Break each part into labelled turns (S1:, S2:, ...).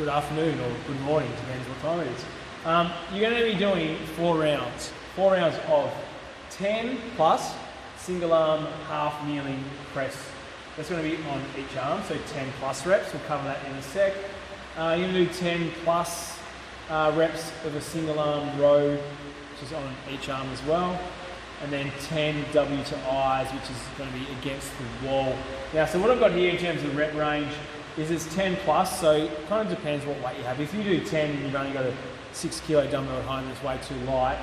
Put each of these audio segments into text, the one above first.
S1: good afternoon or good morning, depends what time it is. You're going to be doing 4 rounds. 4 rounds of 10 plus single arm half kneeling press. That's going to be on each arm, so 10 plus reps. We'll cover that in a sec. You're going to do 10 plus reps of a single arm row, which is on each arm as well. And then 10 W to I's, which is going to be against the wall. Now, so what I've got here in terms of rep range is it's 10 plus, so it kind of depends what weight you have. If you do 10 and you've only got a 6 kilo dumbbell at home that's way too light,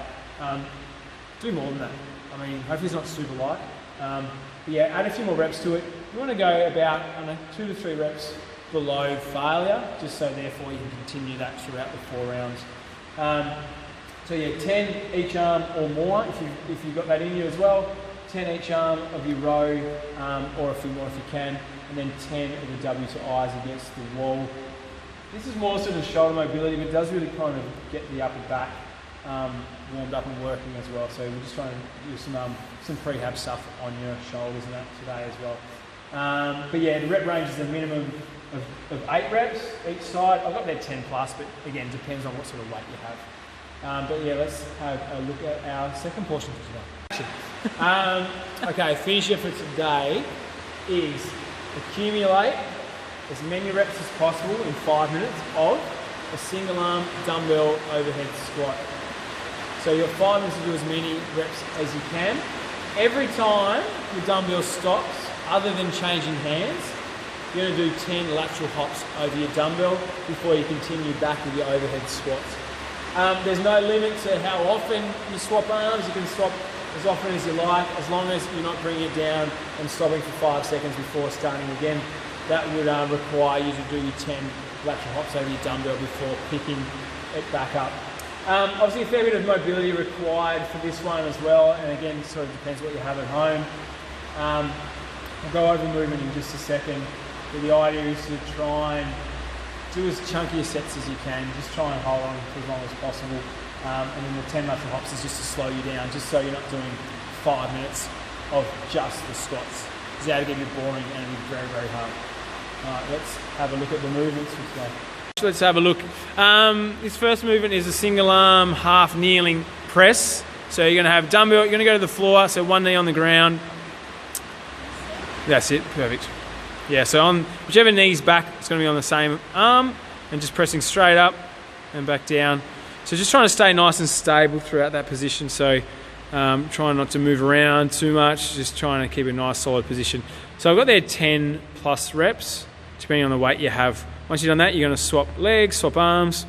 S1: do more than that. I mean, hopefully it's not super light. But yeah, add a few more reps to it. You want to go about, I don't know, 2 to 3 reps below failure, just so therefore you can continue that throughout the 4 rounds. So yeah, 10 each arm or more if you've got that in you as well. 10 each arm of your row, or a few more if you can, and then 10 of the W to I's against the wall. This is more sort of shoulder mobility, but it does really kind of get the upper back warmed up and working as well. So we're just trying to do some prehab stuff on your shoulders and that today as well. But yeah, the rep range is a minimum of 8 reps each side. I've got there 10 plus, but again, depends on what sort of weight you have. But yeah, let's have a look at our second portion for today. Okay, finisher for today is accumulate as many reps as possible in 5 minutes of a single arm dumbbell overhead squat. So you've got 5 minutes to do as many reps as you can. Every time the dumbbell stops, other than changing hands, you're going to do 10 lateral hops over your dumbbell before you continue back with your overhead squats. There's no limit to how often you swap arms. You can swap as often as you like, as long as you're not bringing it down and stopping for 5 seconds before starting again. That would require you to do your 10 lateral hops over your dumbbell before picking it back up. Obviously a fair bit of mobility required for this one as well, and again, it sort of depends what you have at home. I'll go over movement in just a second, but the idea is to try and do as chunky a sets as you can. Just try and hold on for as long as possible. And then the 10 lateral hops is just to slow you down, just so you're not doing 5 minutes of just the squats. It's out to get a bit boring and it'll be very, very hard. Alright, let's have a look at the movements for today. Let's have a look. This first movement is a single arm half kneeling press. So you're going to have dumbbell, you're going to go to the floor, so one knee on the ground. That's it, perfect. Yeah, so on whichever knee's back, it's going to be on the same arm and just pressing straight up and back down. So just trying to stay nice and stable throughout that position. So trying not to move around too much, just trying to keep a nice solid position. So I've got there 10 plus reps, depending on the weight you have. Once you've done that, you're going to swap legs, swap arms,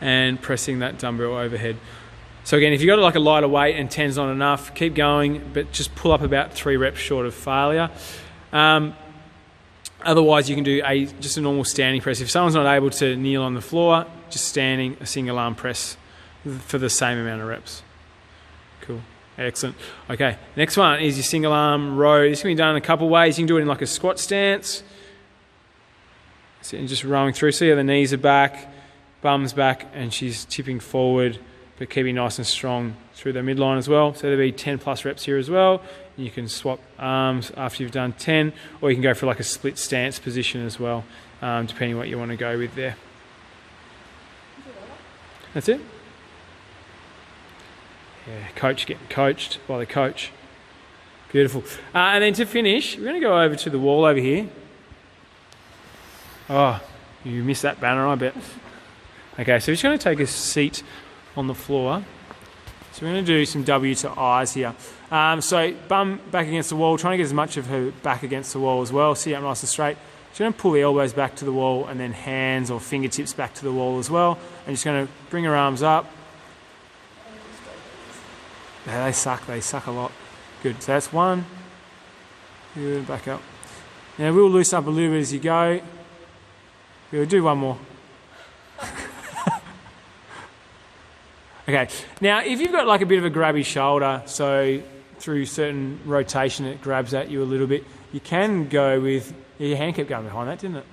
S1: and pressing that dumbbell overhead. So again, if you've got like a lighter weight and 10's not enough, keep going, but just pull up about 3 reps short of failure. Otherwise, you can do just a normal standing press. If someone's not able to kneel on the floor, just standing, a single arm press for the same amount of reps. Cool. Excellent. Okay, next one is your single arm row. This can be done in a couple of ways. You can do it in like a squat stance. So just rowing through. See how the knees are back, bum's back, and she's tipping forward, but keeping nice and strong through the midline as well. So there'll be 10 plus reps here as well. And you can swap arms after you've done 10, or you can go for like a split stance position as well, depending what you want to go with there. That's it. Yeah, coach getting coached by the coach. Beautiful. And then to finish, we're going to go over to the wall over here. Oh, you missed that banner, I bet. Okay, so we're just going to take a seat on the floor. So we're going to do some W to I's here. So bum back against the wall, trying to get as much of her back against the wall as well. Sit up nice and straight. Just going to pull the elbows back to the wall and then hands or fingertips back to the wall as well. And just going to bring her arms up. Yeah, they suck a lot. Good, so that's one. Good, back up. Now we'll loosen up a little bit as you go. We'll do one more. Okay, now if you've got like a bit of a grabby shoulder, so through certain rotation it grabs at you a little bit, you can go with, your hand kept going behind that, didn't it?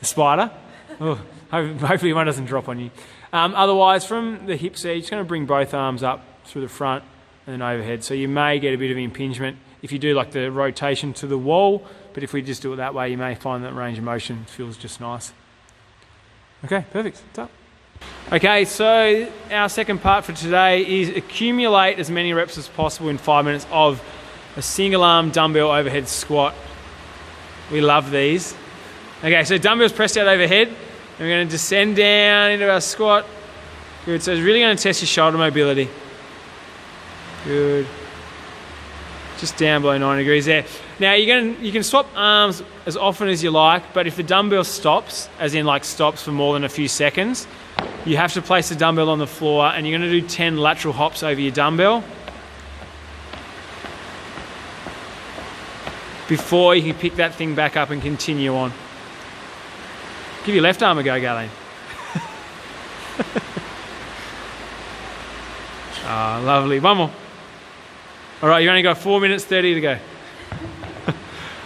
S1: A spider? Oh, hopefully one doesn't drop on you. Otherwise, from the hips there, you're just going to bring both arms up through the front and then overhead. So you may get a bit of impingement if you do like the rotation to the wall, but if we just do it that way, you may find that range of motion feels just nice. Okay, perfect. Done. Okay, so our second part for today is accumulate as many reps as possible in 5 minutes of a single arm dumbbell overhead squat. We love these. Okay, so dumbbells pressed out overhead, and we're going to descend down into our squat. Good, so it's really going to test your shoulder mobility. Good. Just down below 90 degrees there. Now you can swap arms as often as you like, but if the dumbbell stops, as in like stops for more than a few seconds, you have to place the dumbbell on the floor, and you're going to do 10 lateral hops over your dumbbell before you can pick that thing back up and continue on. Give your left arm a go, Galen. Ah, lovely. One more. All right, you've only got 4 minutes 30 to go.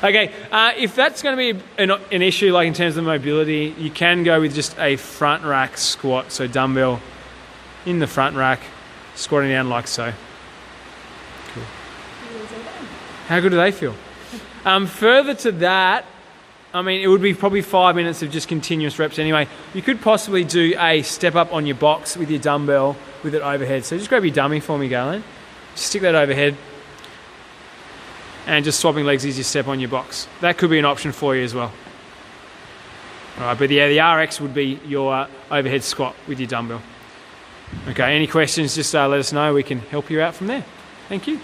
S1: Okay, if that's going to be an issue, like in terms of mobility, you can go with just a front rack squat. So dumbbell in the front rack, squatting down like so. Cool. How good do they feel? Further to that, I mean, it would be probably 5 minutes of just continuous reps anyway. You could possibly do a step up on your box with your dumbbell with it overhead. So just grab your dummy for me, Galen. Just stick that overhead. And just swapping legs as you step on your box. That could be an option for you as well. All right, but yeah, the RX would be your overhead squat with your dumbbell. Okay, any questions, just let us know. We can help you out from there. Thank you.